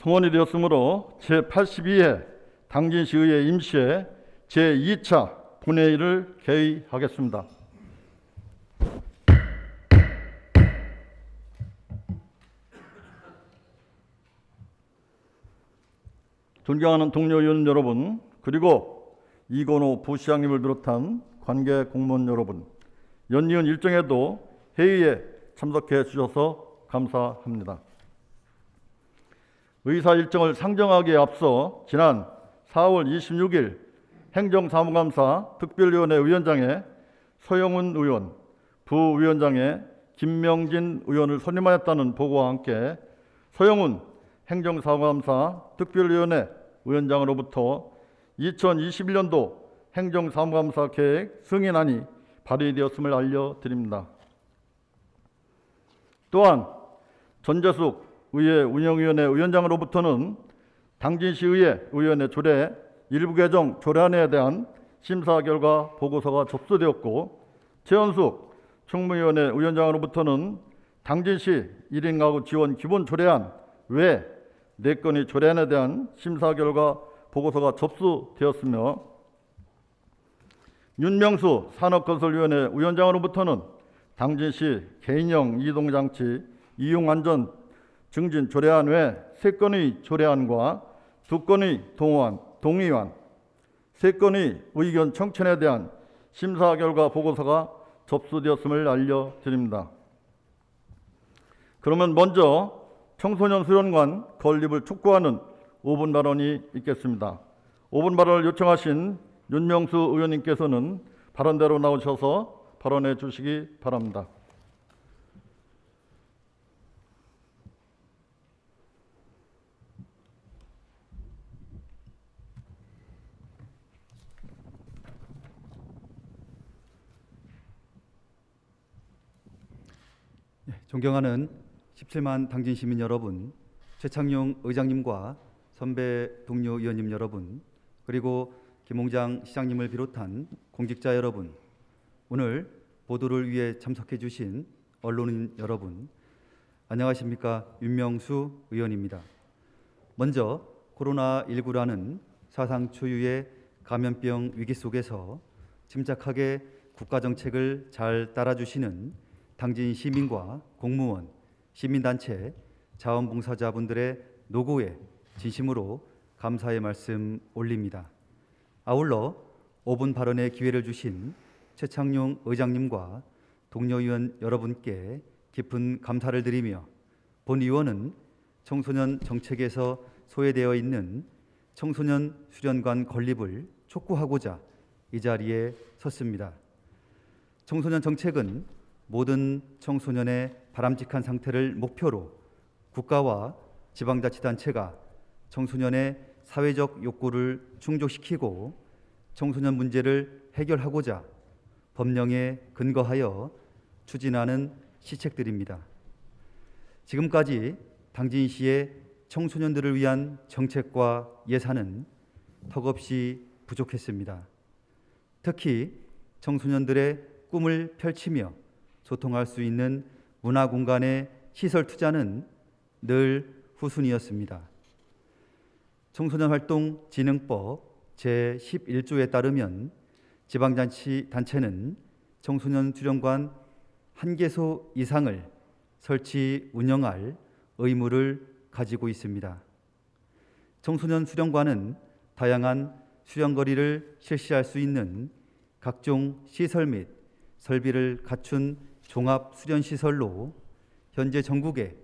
성원이 되었으므로 제82회 당진시의회 임시회 제2차 본회의를 개의하겠습니다. 존경하는 동료 의원 여러분, 그리고 이건호 부시장님을 비롯한 관계 공무원 여러분, 연이은 일정에도 회의에 참석해 주셔서 감사합니다. 의사 일정을 상정하기에 앞서 지난 4월 26일 행정사무감사 특별위원회 위원장에 서영훈 의원, 부위원장에 김명진 의원을 선임하였다는 보고와 함께 서영훈 행정사무감사 특별위원회 위원장으로부터 2021년도 행정사무감사 계획 승인안이 발의되었음을 알려드립니다. 또한 전재숙 의회 운영위원회 위원장으로부터는 당진시의회 의원회 조례 일부 개정 조례안에 대한 심사 결과 보고서가 접수되었고, 최현숙 총무위원회 위원장으로부터는 당진시 1인 가구 지원 기본 조례안 외 4건의 조례안에 대한 심사 결과 보고서가 접수되었으며, 윤명수 산업건설위원회 위원장으로부터는 당진시 개인형 이동장치 이용안전 증진 조례안 외 3건의 조례안과 2건의 동의안, 3건의 의견 청천에 대한 심사 결과 보고서가 접수되었음을 알려드립니다. 그러면 먼저 청소년 수련관 건립을 촉구하는 5분 발언이 있겠습니다. 5분 발언을 요청하신 윤명수 의원님께서는 발언대로 나오셔서 발언해 주시기 바랍니다. 존경하는 17만 당진 시민 여러분, 최창룡 의장님과 선배 동료 의원님 여러분, 그리고 김홍장 시장님을 비롯한 공직자 여러분, 오늘 보도를 위해 참석해 주신 언론인 여러분, 안녕하십니까? 윤명수 의원입니다. 먼저 코로나19라는 사상 초유의 감염병 위기 속에서 침착하게 국가정책을 잘 따라주시는 당진 시민과 공무원, 시민단체, 자원봉사자분들의 노고에 진심으로 감사의 말씀 올립니다. 아울러 5분 발언의 기회를 주신 최창룡 의장님과 동료 의원 여러분께 깊은 감사를 드리며, 본 의원은 청소년 정책에서 소외되어 있는 청소년 수련관 건립을 촉구하고자 이 자리에 섰습니다. 청소년 정책은 모든 청소년의 바람직한 상태를 목표로 국가와 지방자치단체가 청소년의 사회적 욕구를 충족시키고 청소년 문제를 해결하고자 법령에 근거하여 추진하는 시책들입니다. 지금까지 당진시의 청소년들을 위한 정책과 예산은 턱없이 부족했습니다. 특히 청소년들의 꿈을 펼치며 소통할 수 있는 문화공간의 시설 투자는 늘 후순위였습니다. 청소년활동진흥법 제11조에 따르면 지방자치단체는 청소년 수련관 1개소 이상을 설치 운영할 의무를 가지고 있습니다. 청소년 수련관은 다양한 수련거리를 실시할 수 있는 각종 시설 및 설비를 갖춘 종합수련시설로 현재 전국에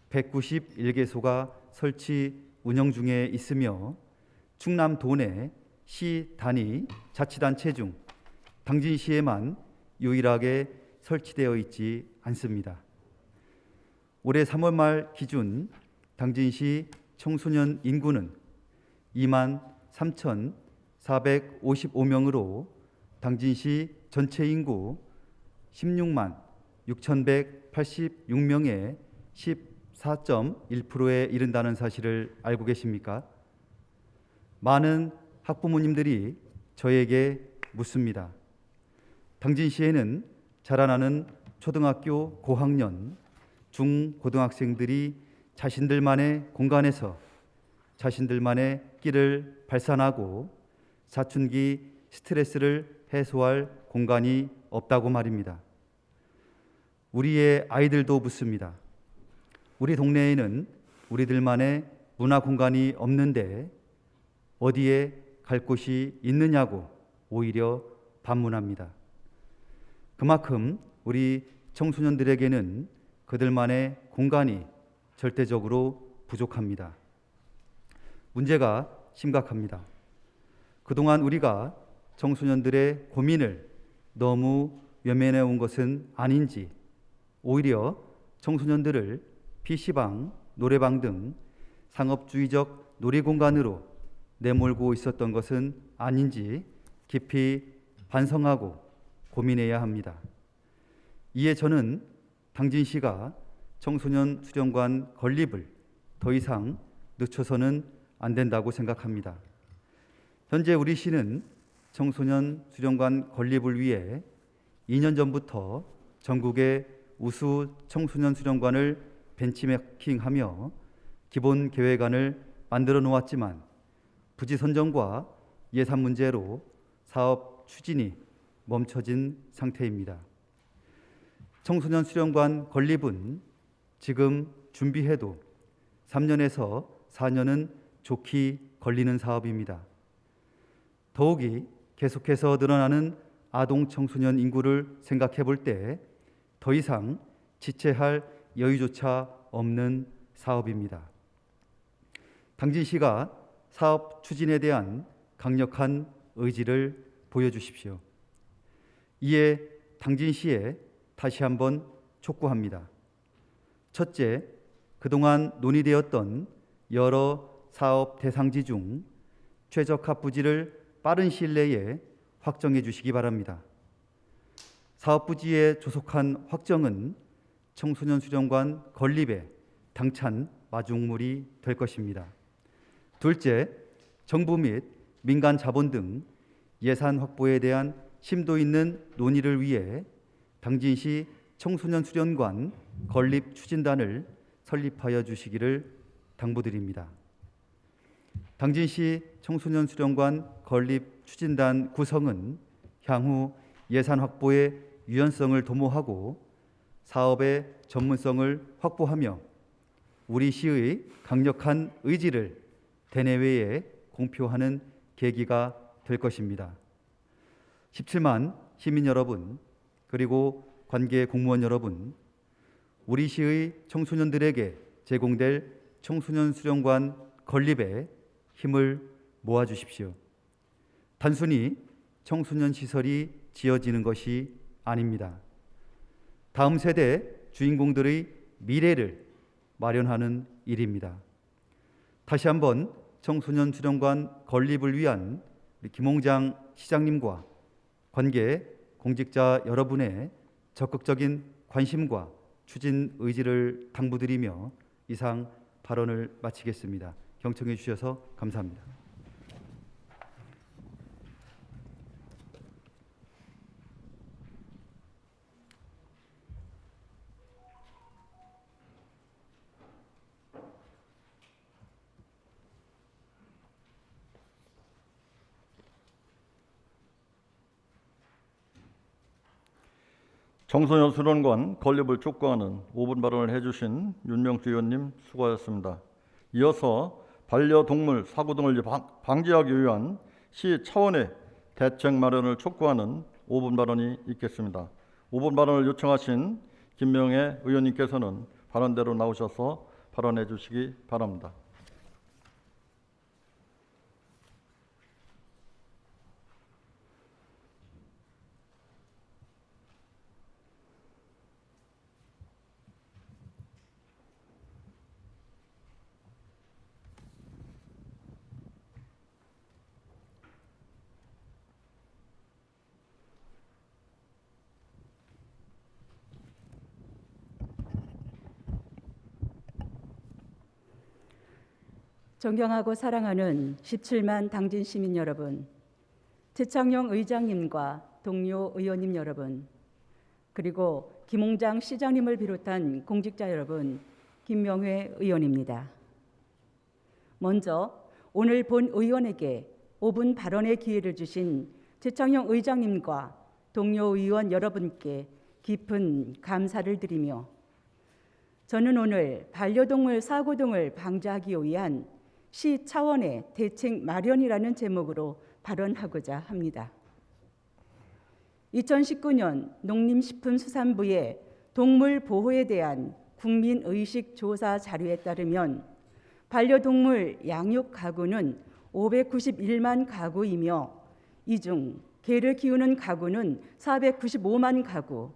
191개소가 설치 운영 중에 있으며, 충남 도내 시 단위 자치단체 중 당진시에만 유일하게 설치되어 있지 않습니다. 올해 3월 말 기준 당진시 청소년 인구는 23,455명으로 당진시 전체 인구 16만 6,186명의 14.1%에 이른다는 사실을 알고 계십니까? 많은 학부모님들이 저에게 묻습니다. 당진시에는 자라나는 초등학교 고학년, 중고등학생들이 자신들만의 공간에서 자신들만의 끼를 발산하고 사춘기 스트레스를 해소할 공간이 없다고 말입니다. 우리의 아이들도 묻습니다. 우리 동네에는 우리들만의 문화 공간이 없는데 어디에 갈 곳이 있느냐고 오히려 반문합니다. 그만큼 우리 청소년들에게는 그들만의 공간이 절대적으로 부족합니다. 문제가 심각합니다. 그동안 우리가 청소년들의 고민을 너무 외면해 온 것은 아닌지, 오히려 청소년들을 PC방, 노래방 등 상업주의적 놀이공간으로 내몰고 있었던 것은 아닌지 깊이 반성하고 고민해야 합니다. 이에 저는 당진시가 청소년 수련관 건립을 더 이상 늦춰서는 안 된다고 생각합니다. 현재 우리 시는 청소년 수련관 건립을 위해 2년 전부터 전국의 우수 청소년 수련관을 벤치마킹하며 기본 계획안을 만들어 놓았지만 부지 선정과 예산 문제로 사업 추진이 멈춰진 상태입니다. 청소년 수련관 건립은 지금 준비해도 3년에서 4년은 좋게 걸리는 사업입니다. 더욱이 계속해서 늘어나는 아동 청소년 인구를 생각해 볼 때 더 이상 지체할 여유조차 없는 사업입니다. 당진시가 사업 추진에 대한 강력한 의지를 보여주십시오. 이에 당진시에 다시 한번 촉구합니다. 첫째, 그동안 논의되었던 여러 사업 대상지 중 최적화 부지를 빠른 시일 내에 확정해 주시기 바랍니다. 사업 부지의 조속한 확정은 청소년 수련관 건립에 당찬 마중물이 될 것입니다. 둘째, 정부 및 민간 자본 등 예산 확보에 대한 심도 있는 논의를 위해 당진시 청소년 수련관 건립 추진단을 설립하여 주시기를 당부드립니다. 당진시 청소년 수련관 건립 추진단 구성은 향후 예산 확보의 유연성을 도모하고 사업의 전문성을 확보하며 우리 시의 강력한 의지를 대내외에 공표하는 계기가 될 것입니다. 17만 시민 여러분, 그리고 관계 공무원 여러분, 우리 시의 청소년들에게 제공될 청소년 수련관 건립에 힘을 모아주십시오. 단순히 청소년 시설이 지어지는 것이 아닙니다. 다음 세대 주인공들의 미래를 마련하는 일입니다. 다시 한번 청소년 수련관 건립을 위한 우리 김홍장 시장님과 관계 공직자 여러분의 적극적인 관심과 추진 의지를 당부드리며 이상 발언을 마치겠습니다. 경청해 주셔서 감사합니다. 청소년 수련관 건립을 촉구하는 5분 발언을 해주신 윤명수 의원님 수고하셨습니다. 이어서 반려동물 사고 등을 방지하기 위한 시 차원의 대책 마련을 촉구하는 5분 발언이 있겠습니다. 5분 발언을 요청하신 김명애 의원님께서는 발언대로 나오셔서 발언해 주시기 바랍니다. 존경하고 사랑하는 17만 당진 시민 여러분, 최창용 의장님과 동료 의원님 여러분, 그리고 김홍장 시장님을 비롯한 공직자 여러분, 김명회 의원입니다. 먼저 오늘 본 의원에게 5분 발언의 기회를 주신 최창영 의장님과 동료 의원 여러분께 깊은 감사를 드리며 저는 오늘 반려동물 사고 등을 방지하기 위한 시 차원의 대책 마련이라는 제목으로 발언하고자 합니다. 2019년 농림식품수산부의 동물 보호에 대한 국민의식 조사 자료에 따르면 반려동물 양육 가구는 591만 가구이며 이 중 개를 키우는 가구는 495만 가구,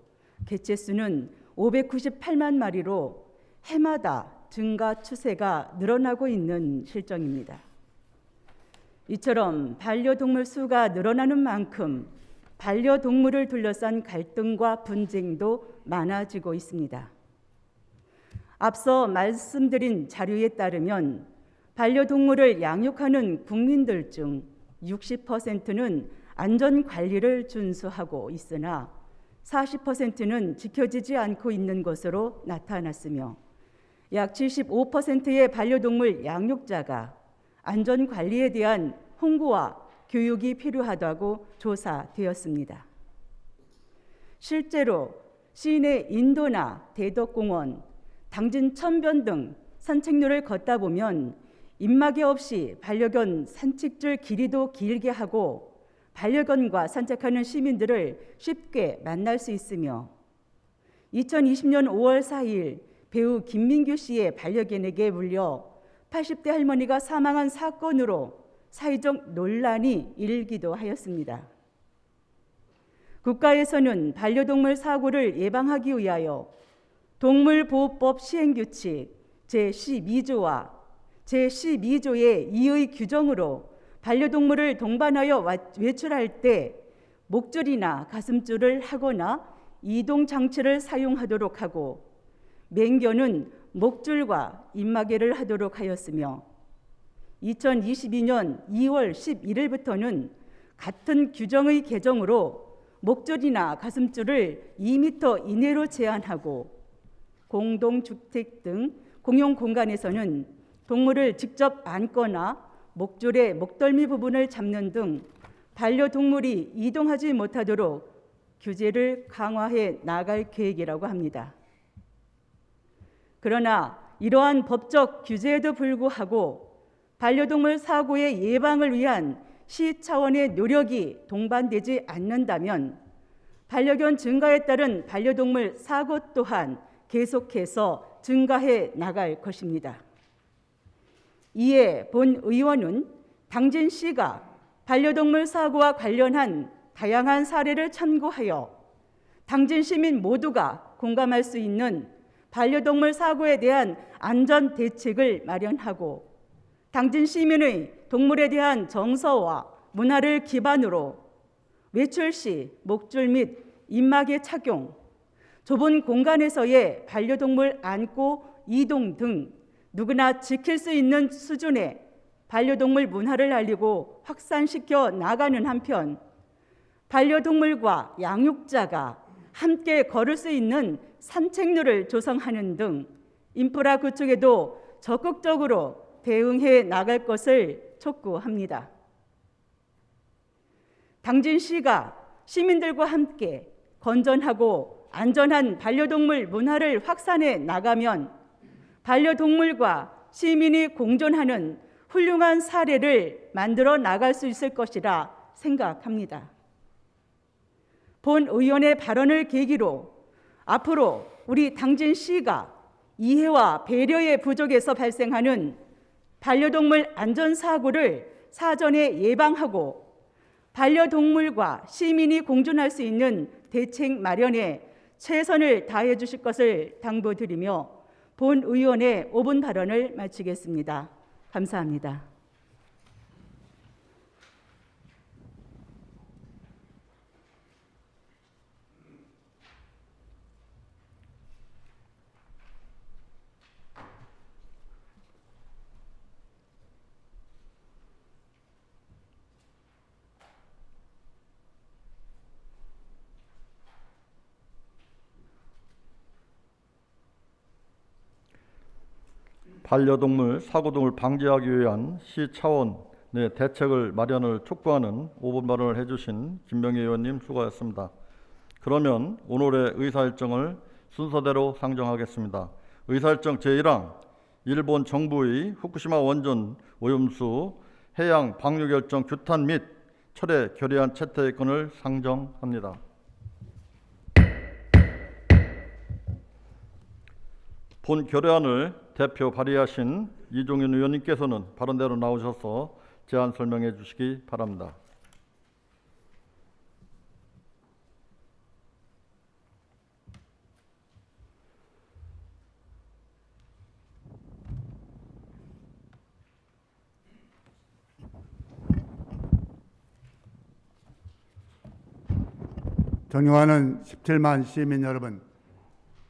개체수는 598만 마리로 해마다 증가 추세가 늘어나고 있는 실정입니다. 이처럼 반려동물 수가 늘어나는 만큼 반려동물을 둘러싼 갈등과 분쟁도 많아지고 있습니다. 앞서 말씀드린 자료에 따르면 반려동물을 양육하는 국민들 중 60%는 안전관리를 준수하고 있으나 40%는 지켜지지 않고 있는 것으로 나타났으며 약 75%의 반려동물 양육자가 안전관리에 대한 홍보와 교육이 필요하다고 조사되었습니다. 실제로 시내 인도나 대덕공원, 당진 천변 등 산책로를 걷다 보면 입마개 없이 반려견 산책줄 길이도 길게 하고 반려견과 산책하는 시민들을 쉽게 만날 수 있으며 2020년 5월 4일 배우 김민규 씨의 반려견에게 물려 80대 할머니가 사망한 사건으로 사회적 논란이 일기도 하였습니다. 국가에서는 반려동물 사고를 예방하기 위하여 동물보호법 시행규칙 제12조와 제12조의 2의 규정으로 반려동물을 동반하여 외출할 때 목줄이나 가슴줄을 하거나 이동장치를 사용하도록 하고 맹견은 목줄과 입마개를 하도록 하였으며 2022년 2월 11일부터는 같은 규정의 개정으로 목줄이나 가슴줄을 2m 이내로 제한하고 공동주택 등 공용공간에서는 동물을 직접 안거나 목줄의 목덜미 부분을 잡는 등 반려동물이 이동하지 못하도록 규제를 강화해 나갈 계획이라고 합니다. 그러나 이러한 법적 규제에도 불구하고 반려동물 사고의 예방을 위한 시 차원의 노력이 동반되지 않는다면 반려견 증가에 따른 반려동물 사고 또한 계속해서 증가해 나갈 것입니다. 이에 본 의원은 당진시가 반려동물 사고와 관련한 다양한 사례를 참고하여 당진 시민 모두가 공감할 수 있는 반려동물 사고에 대한 안전 대책을 마련하고 당진 시민의 동물에 대한 정서와 문화를 기반으로 외출 시 목줄 및 입마개 착용, 좁은 공간에서의 반려동물 안고 이동 등 누구나 지킬 수 있는 수준의 반려동물 문화를 알리고 확산시켜 나가는 한편 반려동물과 양육자가 함께 걸을 수 있는 산책로를 조성하는 등 인프라 구축에도 적극적으로 대응해 나갈 것을 촉구합니다. 당진시가 시민들과 함께 건전하고 안전한 반려동물 문화를 확산해 나가면 반려동물과 시민이 공존하는 훌륭한 사례를 만들어 나갈 수 있을 것이라 생각합니다. 본 의원의 발언을 계기로 앞으로 우리 당진시가 이해와 배려의 부족에서 발생하는 반려동물 안전사고를 사전에 예방하고 반려동물과 시민이 공존할 수 있는 대책 마련에 최선을 다해 주실 것을 당부드리며 본 의원의 5분 발언을 마치겠습니다. 감사합니다. 반려동물 사고 등을 방지하기 위한 시 차원의 대책을 마련을 촉구하는 5분 발언을 해주신 김병희 의원님 수고하셨습니다. 그러면 오늘의 의사일정을 순서대로 상정하겠습니다. 의사일정 제1항 일본 정부의 후쿠시마 원전 오염수 해양 방류 결정 규탄 및 철회 결의안 채택권을 상정합니다. 본 결의안을 대표 발의하신 이종윤 의원님께서는 발언대로 나오셔서 제안 설명해 주시기 바랍니다. 존경하는 17만 시민 여러분,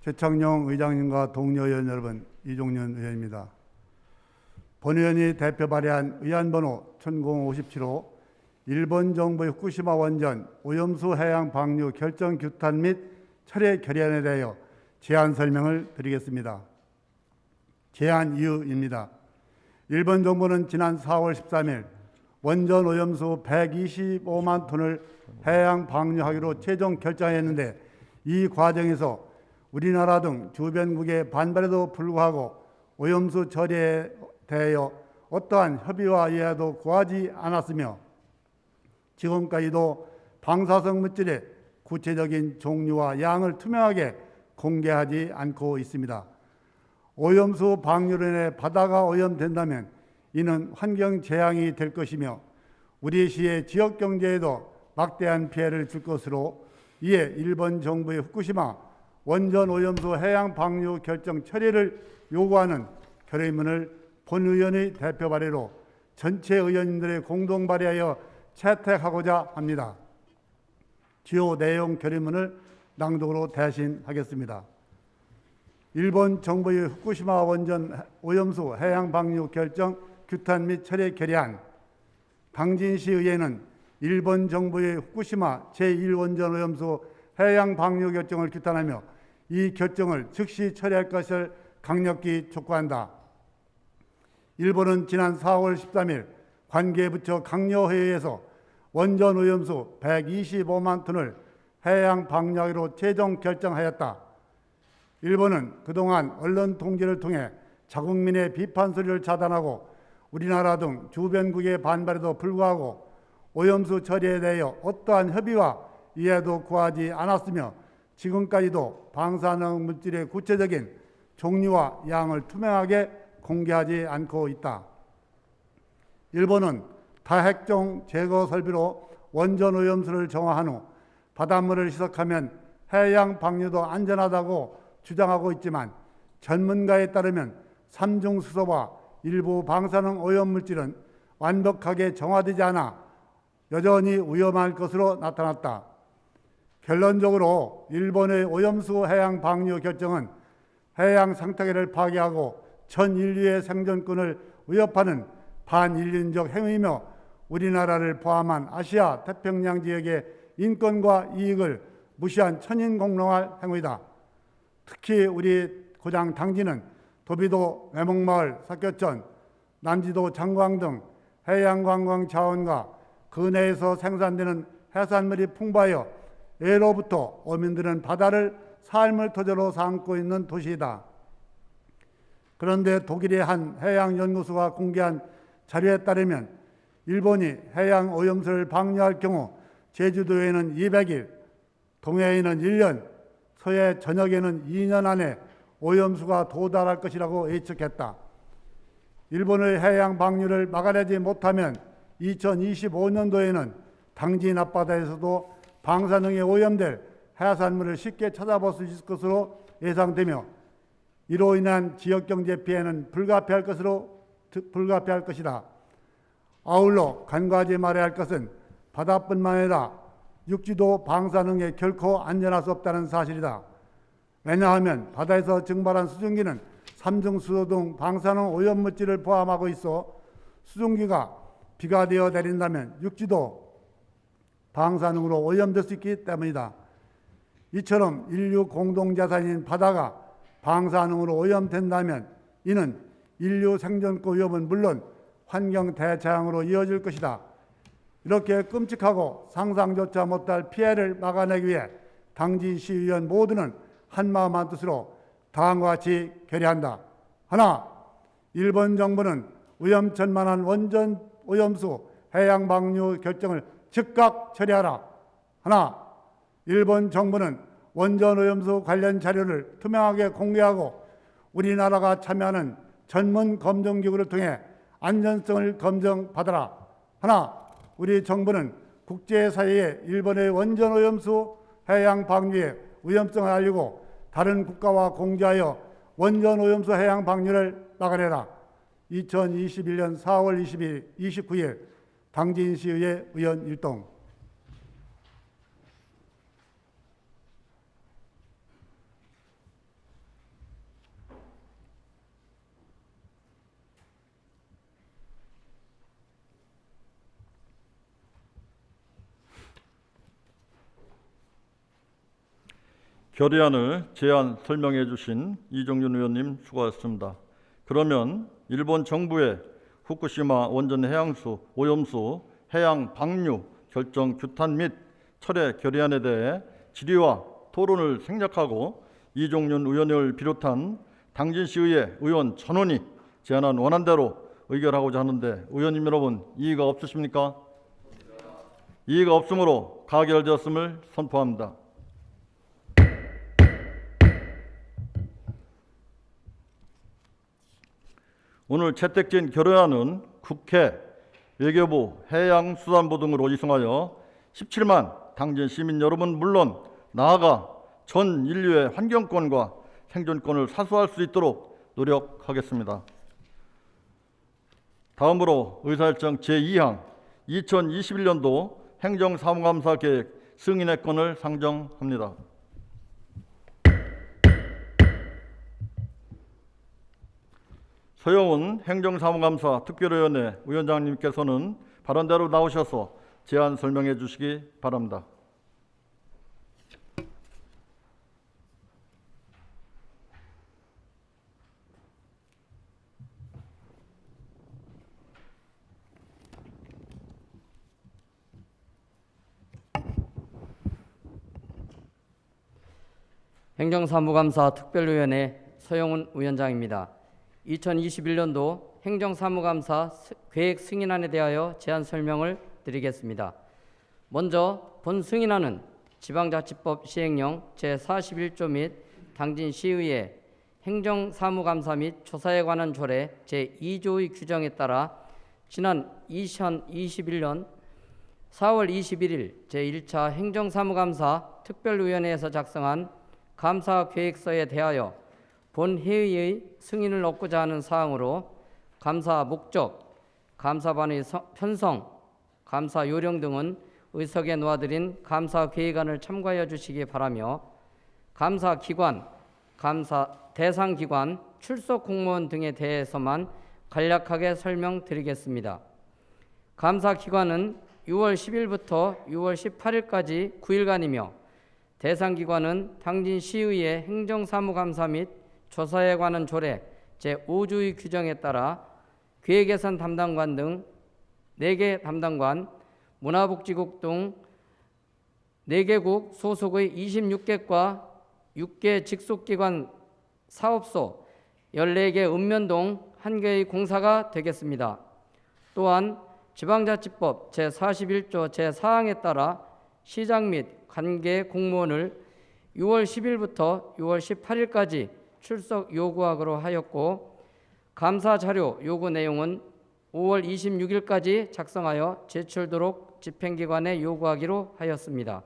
최창룡 의장님과 동료 의원 여러분, 이종윤 의원입니다. 본 의원이 대표 발의한 의안번호 1057호 일본 정부의 후쿠시마 원전 오염수 해양 방류 결정 규탄 및 철회 결의안에 대하여 제안 설명을 드리겠습니다. 제안 이유입니다. 일본 정부는 지난 4월 13일 원전 오염수 125만 톤을 해양 방류하기로 최종 결정했는데 이 과정에서 우리나라 등 주변국의 반발에도 불구하고 오염수 처리에 대하여 어떠한 협의와 이해도 구하지 않았으며 지금까지도 방사성 물질의 구체적인 종류와 양을 투명하게 공개하지 않고 있습니다. 오염수 방류로 인해 바다가 오염된다면 이는 환경 재앙이 될 것이며 우리 시의 지역 경제에도 막대한 피해를 줄 것으로 이에 일본 정부의 후쿠시마 원전 오염수 해양 방류 결정 처리를 요구하는 결의문을 본 의원의 대표 발의로 전체 의원님들의 공동 발의하여 채택하고자 합니다. 주요 내용 결의문을 낭독으로 대신하겠습니다. 일본 정부의 후쿠시마 원전 오염수 해양 방류 결정 규탄 및 철회 결의안. 당진시 의회는 일본 정부의 후쿠시마 제1원전 오염수 해양 방류 결정을 규탄하며 이 결정을 즉시 처리할 것을 강력히 촉구한다. 일본은 지난 4월 13일 관계부처 강요회의에서 원전 오염수 125만 톤을 해양 방류하기로 최종 결정하였다. 일본은 그동안 언론 통제를 통해 자국민의 비판 소리를 차단하고 우리나라 등 주변국의 반발에도 불구하고 오염수 처리에 대하여 어떠한 협의와 이해도 구하지 않았으며 지금까지도 방사능 물질의 구체적인 종류와 양을 투명하게 공개하지 않고 있다. 일본은 다핵종 제거 설비로 원전 오염수를 정화한 후 바닷물을 희석하면 해양 방류도 안전하다고 주장하고 있지만 전문가에 따르면 삼중수소와 일부 방사능 오염물질은 완벽하게 정화되지 않아 여전히 위험할 것으로 나타났다. 결론적으로 일본의 오염수 해양 방류 결정은 해양 생태계를 파괴하고 전 인류의 생존권을 위협하는 반인륜적 행위이며 우리나라를 포함한 아시아 태평양 지역의 인권과 이익을 무시한 천인공노할 행위다. 특히 우리 고장 당진은 도비도 외목마을, 사교천, 남지도 장광 등 해양관광 자원과 그 내에서 생산되는 해산물이 풍부하여 예로부터 어민들은 바다를 삶을 토지로 삼고 있는 도시이다. 그런데 독일의 한 해양연구소가 공개한 자료에 따르면 일본이 해양 오염수를 방류할 경우 제주도에는 200일, 동해에는 1년, 서해 전역에는 2년 안에 오염수가 도달할 것이라고 예측했다. 일본의 해양 방류를 막아내지 못하면 2025년도에는 당진 앞바다에서도 방사능에 오염될 해산물을 쉽게 찾아볼 수 있을 것으로 예상되며 이로 인한 지역경제 피해는 불가피할 것이다. 아울러 간과하지 말아야 할 것은 바다뿐만 아니라 육지도 방사능에 결코 안전할 수 없다는 사실이다. 왜냐하면 바다에서 증발한 수증기는 삼중수소 등 방사능 오염물질을 포함하고 있어 수증기가 비가 되어 내린다면 육지도 방사능으로 오염될 수 있기 때문이다. 이처럼 인류 공동자산인 바다가 방사능으로 오염된다면 이는 인류 생존권 위협은 물론 환경 대재앙으로 이어질 것이다. 이렇게 끔찍하고 상상조차 못할 피해를 막아내기 위해 당진시의원 모두는 한마음 한뜻으로 다음과 같이 결의한다. 하나, 일본 정부는 위험천만한 원전 오염수 해양 방류 결정을 즉각 처리하라. 하나, 일본 정부는 원전 오염수 관련 자료를 투명하게 공개하고 우리나라가 참여하는 전문 검증기구를 통해 안전성을 검증받아라. 하나, 우리 정부는 국제사회에 일본의 원전 오염수 해양 방류의 위험성을 알리고 다른 국가와 공조하여 원전 오염수 해양 방류를 막아내라. 2021년 4월 29일 당진시의회 의원 일동. 결의안을 제안 설명해 주신 이종윤 의원님 수고하셨습니다. 그러면 일본 정부의 후쿠시마 원전 해양수 오염수 해양 방류 결정 규탄 및 철회 결의안에 대해 질의와 토론을 생략하고 이종윤 의원을 비롯한 당진시의회 의원 전원이 제안한 원안대로 의결하고자 하는데 의원님 여러분 이의가 없으십니까? 이의가 없으므로 가결되었음을 선포합니다. 오늘 채택된 결의안은 국회, 외교부, 해양수산부 등으로 이송하여 17만 당진 시민 여러분 물론 나아가 전 인류의 환경권과 생존권을 사수할 수 있도록 노력하겠습니다. 다음으로 의사일정 제2항 2021년도 행정사무감사 계획 승인의 건을 상정합니다. 서영훈 행정사무감사 특별위원회 위원장님께서는 발언대로 나오셔서 제안 설명해 주시기 바랍니다. 행정사무감사 특별위원회 서영훈 위원장입니다. 2021년도 행정사무감사 계획 승인안에 대하여 제안 설명을 드리겠습니다. 먼저 본 승인안은 지방자치법 시행령 제41조 및 당진시의회 행정사무감사 및 조사에 관한 조례 제2조의 규정에 따라 지난 2021년 4월 21일 제1차 행정사무감사 특별위원회에서 작성한 감사계획서에 대하여 본 회의의 승인을 얻고자 하는 사항으로 감사 목적, 감사반의 편성, 감사 요령 등은 의석에 놓아드린 감사 계획안을 참고하여 주시기 바라며 감사 기관, 감사 대상 기관, 출석 공무원 등에 대해서만 간략하게 설명드리겠습니다. 감사 기관은 6월 10일부터 6월 18일까지 9일간이며 대상 기관은 당진시의회 행정사무감사 및 조사에 관한 조례 제5조의 규정에 따라 기획예산 담당관 등 4개 담당관, 문화복지국 등 4개국 소속의 26개과 6개 직속기관 사업소 14개 읍면동 1개의 공사가 되겠습니다. 또한 지방자치법 제41조 제4항에 따라 시장 및 관계 공무원을 6월 10일부터 6월 18일까지 출석 요구하기로 하였고 감사 자료 요구 내용은 5월 26일까지 작성하여 제출토록 집행기관에 요구하기로 하였습니다.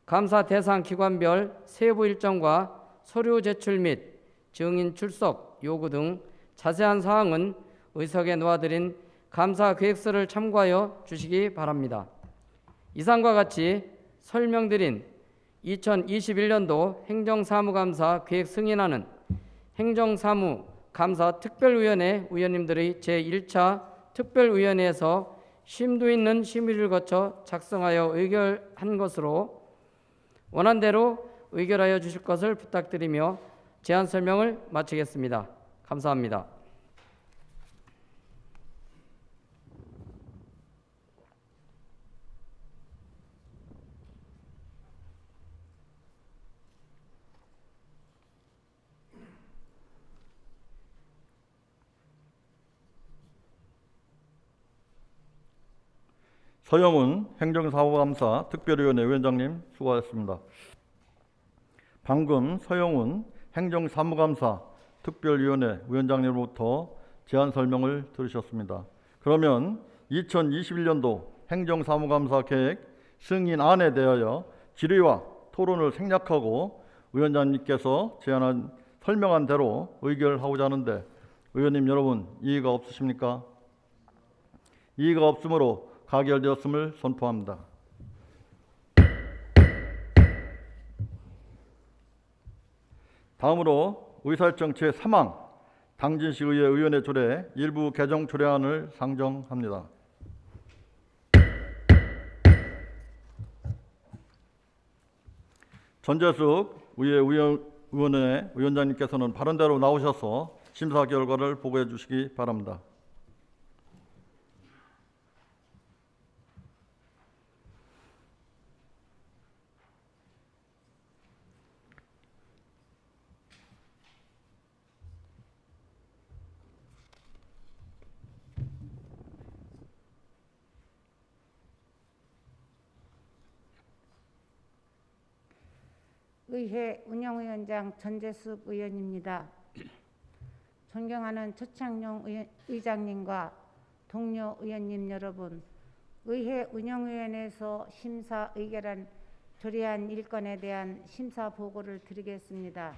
감사 대상 기관별 세부 일정과 서류 제출 및 증인 출석 요구 등 자세한 사항은 의석에 놓아드린 감사 계획서를 참고하여 주시기 바랍니다. 이상과 같이 설명드린 2021년도 행정사무감사 계획 승인안은 행정사무감사 특별위원회 위원님들의 제1차 특별위원회에서 심도 있는 심의를 거쳐 작성하여 의결한 것으로 원안대로 의결하여 주실 것을 부탁드리며 제안 설명을 마치겠습니다. 감사합니다. 서영훈 행정사무감사 특별위원회 위원장님 수고하셨습니다. 방금 서영훈 행정사무감사 특별위원회 위원장님으로부터 제안 설명을 들으셨습니다. 그러면 2021년도 행정사무감사 계획 승인안에 대하여 질의와 토론을 생략하고 위원장님께서 제안한 설명한 대로 의결하고자 하는데 의원님 여러분 이의가 없으십니까? 이의가 없으므로 가결되었음을 선포합니다. 다음으로 의사일정 제3항 당진시의회 의원의 조례 일부 개정 조례안을 상정합니다. 전재숙 의회 의원회 위원장님께서는 발언대로 나오셔서 심사 결과를 보고해 주시기 바랍니다. 의회 운영위원장 전재숙 의원입니다. 존경하는 최창룡 의장님과 동료 의원님 여러분, 의회 운영위원회에서 심사 의결한 조례안 1건에 대한 심사 보고를 드리겠습니다.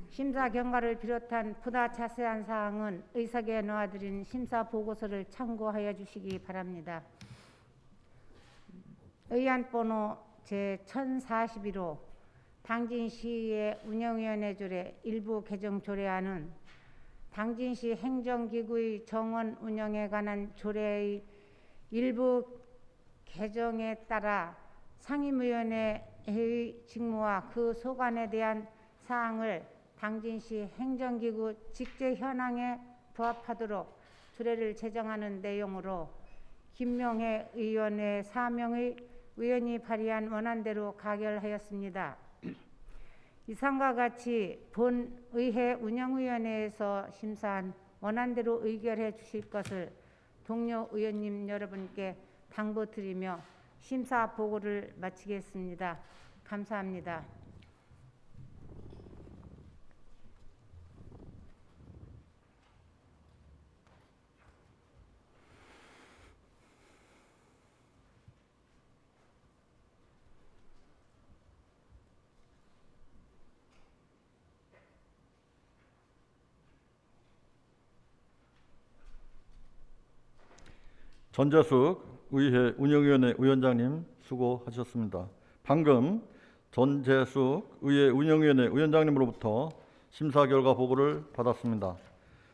심사 경과를 비롯한 보다 자세한 사항은 의석에 놓아드린 심사 보고서를 참고하여 주시기 바랍니다. 의안 번호 제1041호 당진시의 운영위원회 조례 일부 개정 조례안은 당진시 행정기구의 정원 운영에 관한 조례의 일부 개정에 따라 상임위원회의 직무와 그 소관에 대한 사항을 당진시 행정기구 직제 현황에 부합하도록 조례를 제정하는 내용으로 김명혜 의원 외 4명의 의원이 발의한 원안대로 가결하였습니다. 이상과 같이 본 의회 운영위원회에서 심사한 원안대로 의결해 주실 것을 동료 의원님 여러분께 당부드리며 심사 보고를 마치겠습니다. 감사합니다. 전재숙 의회 운영위원회 위원장님 수고하셨습니다. 방금 전재숙 의회 운영위원회 위원장님으로부터 심사 결과 보고를 받았습니다.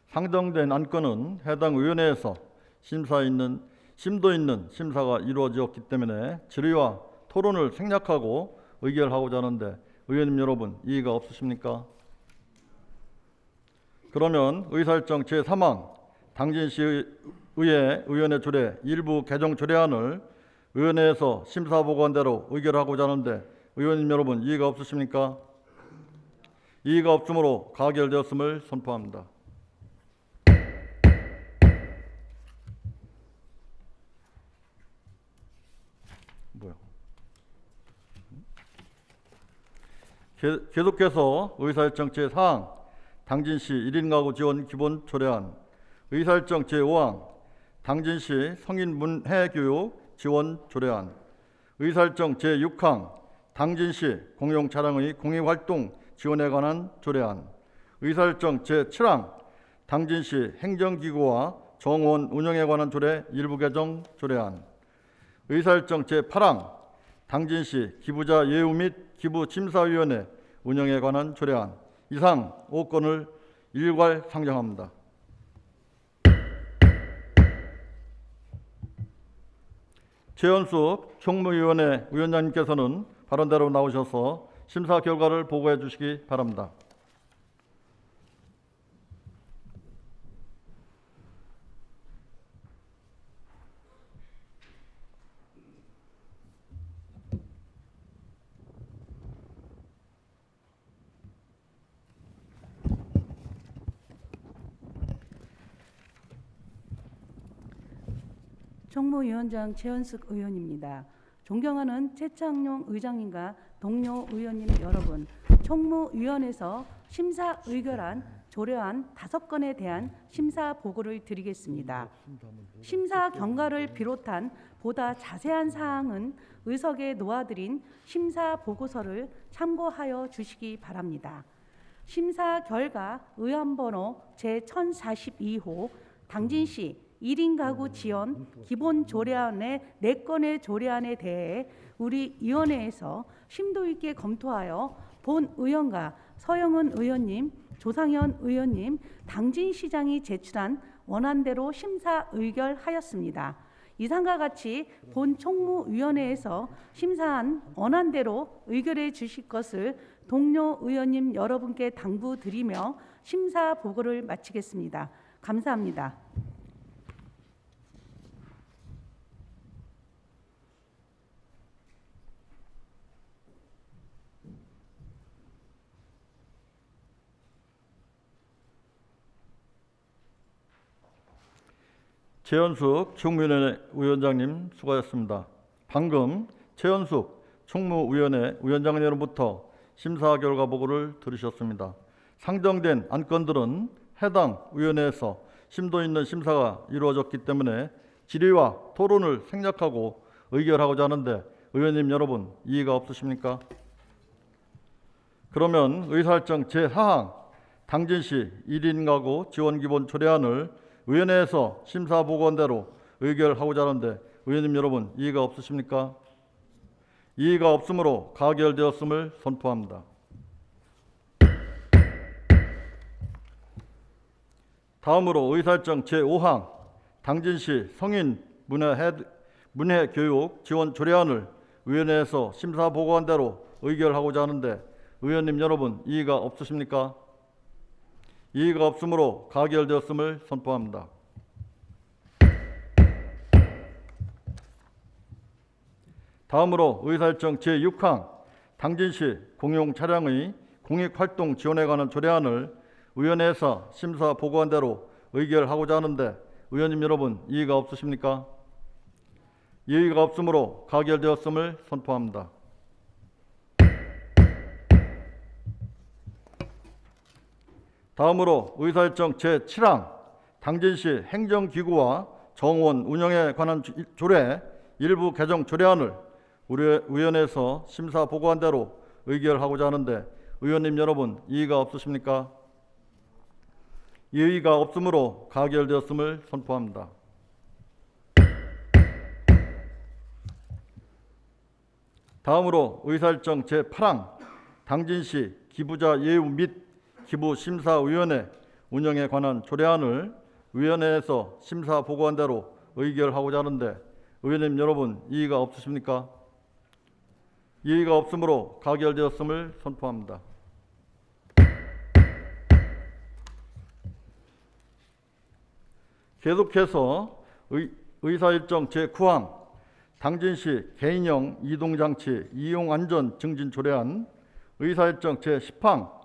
상정된 안건은 해당 위원회에서 심도 있는 심사가 이루어졌기 때문에 질의와 토론을 생략하고 의결하고자 하는데 의원님 여러분 이의가 없으십니까? 그러면 의사일정 제3항 당진시 의회 의원회 조례 일부 개정 조례안을 의원회에서 심사 보고한 대로 의결하고자 하는데 의원님 여러분 이의가 없으십니까? 이의가 없으므로 가결되었음을 선포합니다. 계속해서 의사일정 제4항 당진시 1인 가구 지원 기본 조례안, 의사일정 제5항 당진시 성인 문해 교육 지원 조례안, 의사일정 제6항 당진시 공용 차량의 공익 활동 지원에 관한 조례안, 의사일정 제7항 당진시 행정기구와 정원 운영에 관한 조례 일부 개정 조례안, 의사일정 제8항 당진시 기부자 예우 및 기부심사위원회 운영에 관한 조례안 이상 5건을 일괄 상정합니다. 최연숙 총무위원회 위원장님께서는 발언대로 나오셔서 심사 결과를 보고해 주시기 바랍니다. 총무위원장 최연숙 의원입니다. 존경하는 최창룡 의장님과 동료 의원님 여러분, 총무위원회에서 심사 의결한 조례안 5건에 대한 심사 보고를 드리겠습니다. 심사 경과를 비롯한 보다 자세한 사항은 의석에 놓아드린 심사 보고서를 참고하여 주시기 바랍니다. 심사 결과 의안번호 제1042호 당진시 1인 가구 지원 기본 조례안의 4건의 조례안에 대해 우리 위원회에서 심도 있게 검토하여 본 의원과 서영은 의원님, 조상현 의원님, 당진시장이 제출한 원안대로 심사 의결하였습니다. 이상과 같이 본 총무위원회에서 심사한 원안대로 의결해 주실 것을 동료 의원님 여러분께 당부드리며 심사 보고를 마치겠습니다. 감사합니다. 최연숙 총무위원회 위원장님 수고하셨습니다. 방금 최연숙 총무위원회 위원장님으로부터 심사 결과 보고를 들으셨습니다. 상정된 안건들은 해당 위원회에서 심도 있는 심사가 이루어졌기 때문에 질의와 토론을 생략하고 의결하고자 하는데 의원님 여러분 이의가 없으십니까? 그러면 의사일정 제4항 당진시 1인 가구 지원기본 조례안을 위원회에서 심사 보고한대로 의결하고자 하는데 의원님 여러분 이의가 없으십니까? 이의가 없으므로 가결되었음을 선포합니다. 다음으로 의사일정 제5항 당진시 성인 문해교육 지원 조례안을 위원회에서 심사 보고한 대로 의결하고자 하는데 의원님 여러분 이의가 없으십니까? 이의가 없으므로 가결되었음을 선포합니다. 다음으로 의사일정 제6항 당진시 공용 차량의 공익활동 지원에 관한 조례안을 위원회에서 심사 보고한 대로 의결하고자 하는데 의원님 여러분 이의가 없으십니까? 이의가 없으므로 가결되었음을 선포합니다. 다음으로 의사일정 제7항 당진시 행정기구와 정원 운영에 관한 조례 일부 개정 조례안을 우리 위원회에서 심사 보고한 대로 의결하고자 하는데 의원님 여러분 이의가 없으십니까? 이의가 없으므로 가결되었음을 선포합니다. 다음으로 의사일정 제8항 당진시 기부자 예우 및 기부심사위원회 운영에 관한 조례안을 위원회에서 심사 보고한 대로 의결하고자 하는데 의원님 여러분 이의가 없으십니까? 이의가 없으므로 가결되었음을 선포합니다. 계속해서 의사일정 제9항 당진시 개인형 이동장치 이용안전 증진 조례안 의사일정 제10항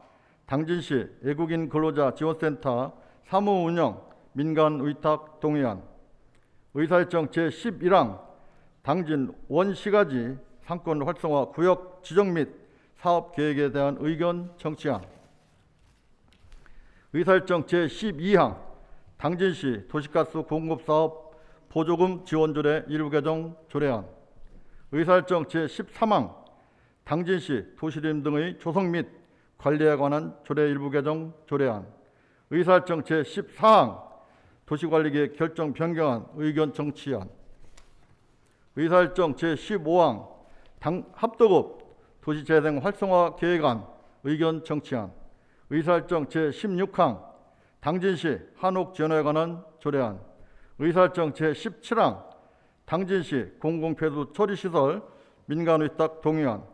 당진시 외국인 근로자 지원센터 사무운영 민간의탁 동의안 의사일정 제11항 당진 원시가지 상권 활성화 구역 지정 및 사업계획에 대한 의견 청취안 의사일정 제12항 당진시 도시가스 공급사업 보조금 지원조례 일부 개정 조례안 의사일정 제13항 당진시 도시림 등의 조성 및 관리에 관한 조례 일부 개정 조례안 의사일정 제14항 도시관리계획 결정 변경안 의견 청취안 의사일정 제15항 합도급 도시재생 활성화 계획안 의견 청취안 의사일정 제16항 당진시 한옥 지원에 관한 조례안 의사일정 제17항 당진시 공공폐수 처리시설 민간의탁 동의안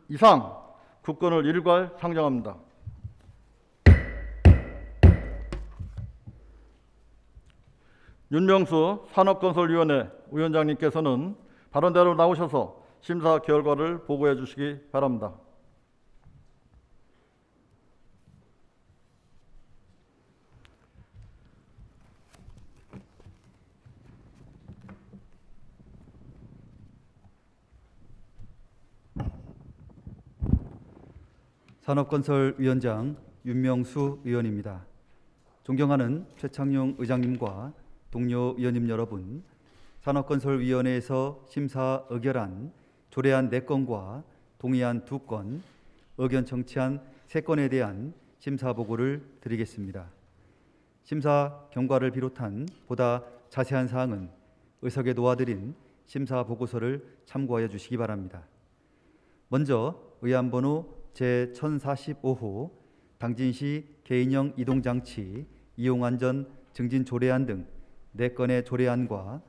이상 9건을 일괄 상정합니다. 윤명수 산업건설위원회 위원장님께서는 발언대로 나오셔서 심사 결과를 보고해 주시기 바랍니다. 산업건설위원장 윤명수 의원입니다. 존경하는 최창룡 의장님과 동료 의원님 여러분, 산업건설위원회에서 심사 의결한 조례안 4건과 동의안 2건, 의견 청취한 3건에 대한 심사 보고를 드리겠습니다. 심사 경과를 비롯한 보다 자세한 사항은 의석에 놓아드린 심사 보고서를 참고하여 주시기 바랍니다. 먼저 의안번호 제1045호 당진시 개인형 이동장치 이용안전 증진 조례안 등 4건의 조례안과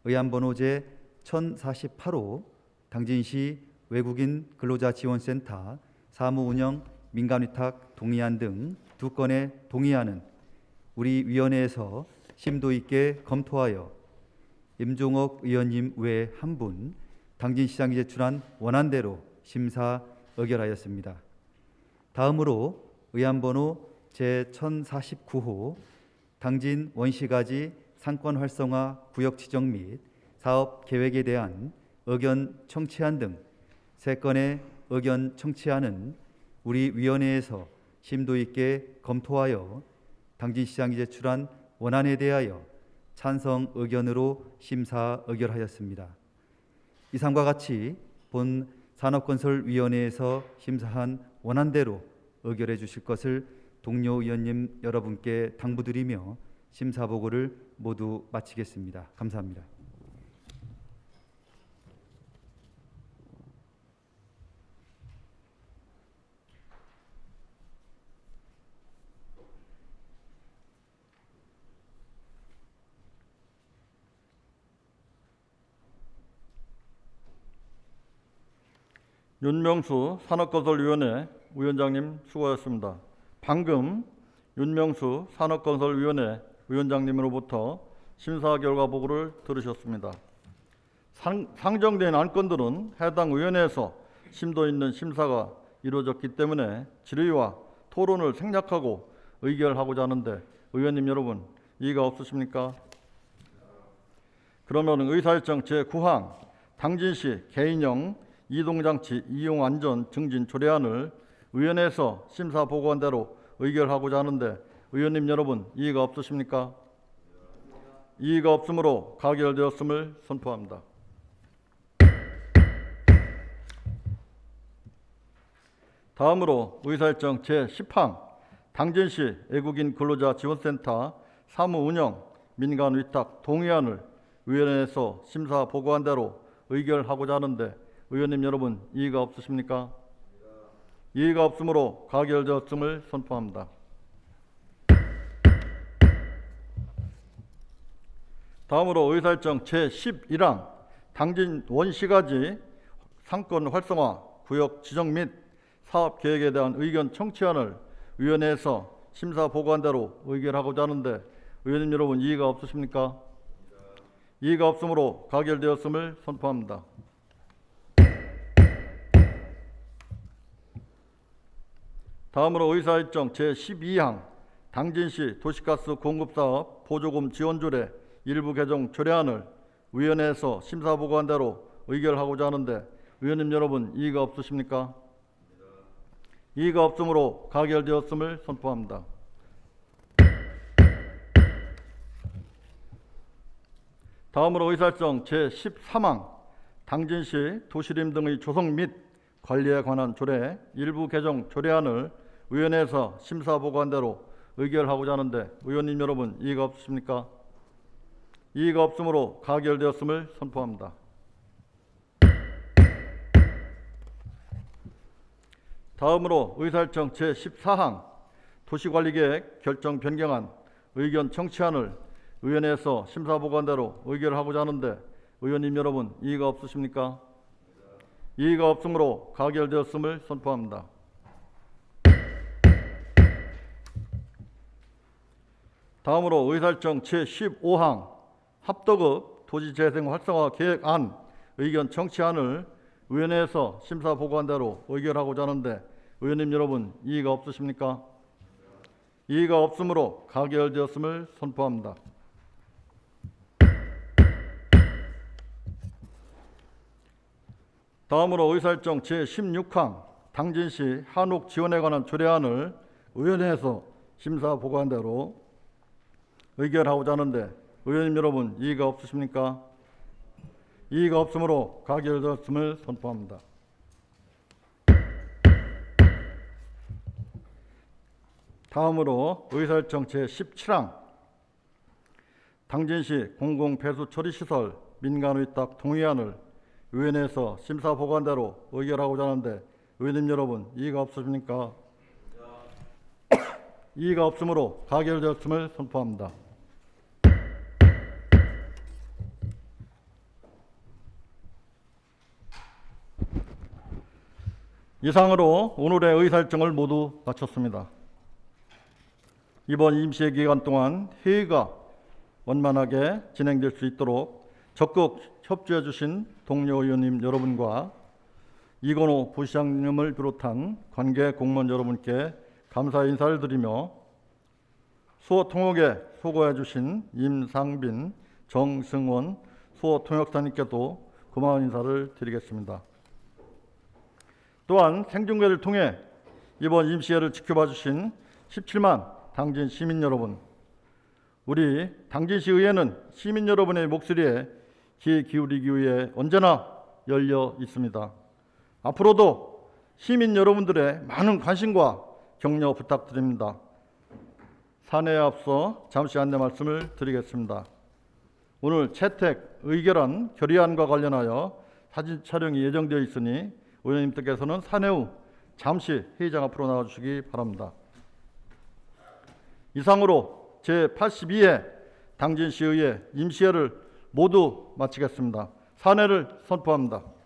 의안번호 제1048호 당진시 외국인 근로자 지원센터 사무운영 민간위탁 동의안 등 2건의 동의안은 우리 위원회에서 심도 있게 검토하여 임종옥 의원님 외 한 분 당진시장이 제출한 원안대로 심사 의결하였습니다. 다음으로 의안번호 제1049호 당진 원시가지 상권 활성화 구역 지정 및 사업 계획에 대한 의견 청취안 등 3건의 의견 청취안은 우리 위원회에서 심도 있게 검토하여 당진시장이 제출한 원안에 대하여 찬성 의견으로 심사 의결하였습니다. 이상과 같이 본 산업건설위원회에서 심사한 원안대로 의결해 주실 것을 동료 의원님 여러분께 당부드리며 심사 보고를 모두 마치겠습니다. 감사합니다. 윤명수 산업건설위원회 위원장님 수고하셨습니다. 방금 윤명수 산업건설위원회 위원장님으로부터 심사 결과 보고를 들으셨습니다. 상정된 안건들은 해당 위원회에서 심도 있는 심사가 이루어졌기 때문에 질의와 토론을 생략하고 의결하고자 하는데 의원님 여러분 이의가 없으십니까? 그러면 의사일정 제9항 당진시 개인형 이동장치 이용안전 증진 조례안을 위원회에서 심사 보고한 대로 의결하고자 하는데 의원님 여러분 이의가 없으십니까? 이의가 없으므로 가결되었음을 선포합니다. 다음으로 의사일정 제10항 당진시 외국인 근로자 지원센터 사무운영 민간위탁 동의안을 위원회에서 심사 보고한 대로 의결하고자 하는데 의원님 여러분 이의가 없으십니까? 이의가 없으므로 가결되었음을 선포합니다. 다음으로 의사일정 제11항 당진 원시가지 상권 활성화 구역 지정 및 사업 계획에 대한 의견 청취안을 위원회에서 심사 보고한 대로 의결하고자 하는데 의원님 여러분 이의가 없으십니까? 이의가 없으므로 가결되었음을 선포합니다. 다음으로 의사일정 제12항 당진시 도시가스 공급사업 보조금 지원조례 일부 개정 조례안을 위원회에서 심사 보고한 대로 의결하고자 하는데 의원님 여러분 이의가 없으십니까? 이의가 없으므로 가결되었음을 선포합니다. 다음으로 의사일정 제13항 당진시 도시림 등의 조성 및 관리에 관한 조례 일부 개정 조례안을 위원회에서 심사 보고한 대로 의결하고자 하는데 의원님 여러분 이의가 없으십니까? 이의가 없으므로 가결되었음을 선포합니다. 다음으로 의사일정 제14항 도시관리계획 결정 변경안 의견 청취안을 위원회에서 심사 보고한 대로 의결하고자 하는데 의원님 여러분 이의가 없으십니까? 이의가 없으므로 가결되었음을 선포합니다. 다음으로 의사일정 제15항 합도급 도시재생 활성화 계획안 의견 청취안을 위원회에서 심사 보고한 대로 의결하고자 하는데 의원님 여러분 이의가 없으십니까? 이의가 없으므로 가결되었음을 선포합니다. 다음으로 의사일정 제16항 당진시 한옥 지원에 관한 조례안을 의원회에서 심사 보고한 대로 의결하고자 하는데 의원님 여러분 이의가 없으십니까? 이의가 없으므로 가결되었음을 선포합니다. 다음으로 의사일정 제17항 당진시 공공폐수처리시설 민간의탁 동의안을 의원회에서 심사 보고한 대로 의결하고자 하는데 의원님 여러분 이의가 없으십니까? 이의가 없으므로 가결되었음을 선포합니다. 이상으로 오늘의 의사일정을 모두 마쳤습니다. 이번 임시회 기간 동안 회의가 원만하게 진행될 수 있도록 적극 협조해 주신 동료 의원님 여러분과 이건호 부시장님을 비롯한 관계 공무원 여러분께 감사 인사를 드리며 수어통역에 소거해 주신 임상빈, 정승원 수어통역사님께도 고마운 인사를 드리겠습니다. 또한 생중계를 통해 이번 임시회를 지켜봐 주신 17만 당진 시민 여러분, 우리 당진시 의회는 시민 여러분의 목소리에 귀 기울이기 위해 언제나 열려 있습니다. 앞으로도 시민 여러분들의 많은 관심과 격려 부탁드립니다. 사내에 앞서 잠시 안내 말씀을 드리겠습니다. 오늘 채택, 의결안, 결의안과 관련하여 사진 촬영이 예정되어 있으니 의원님들께서는 사내 후 잠시 회의장 앞으로 나와주시기 바랍니다. 이상으로 제82회 당진시의회 임시회를 모두 마치겠습니다. 사내를 선포합니다.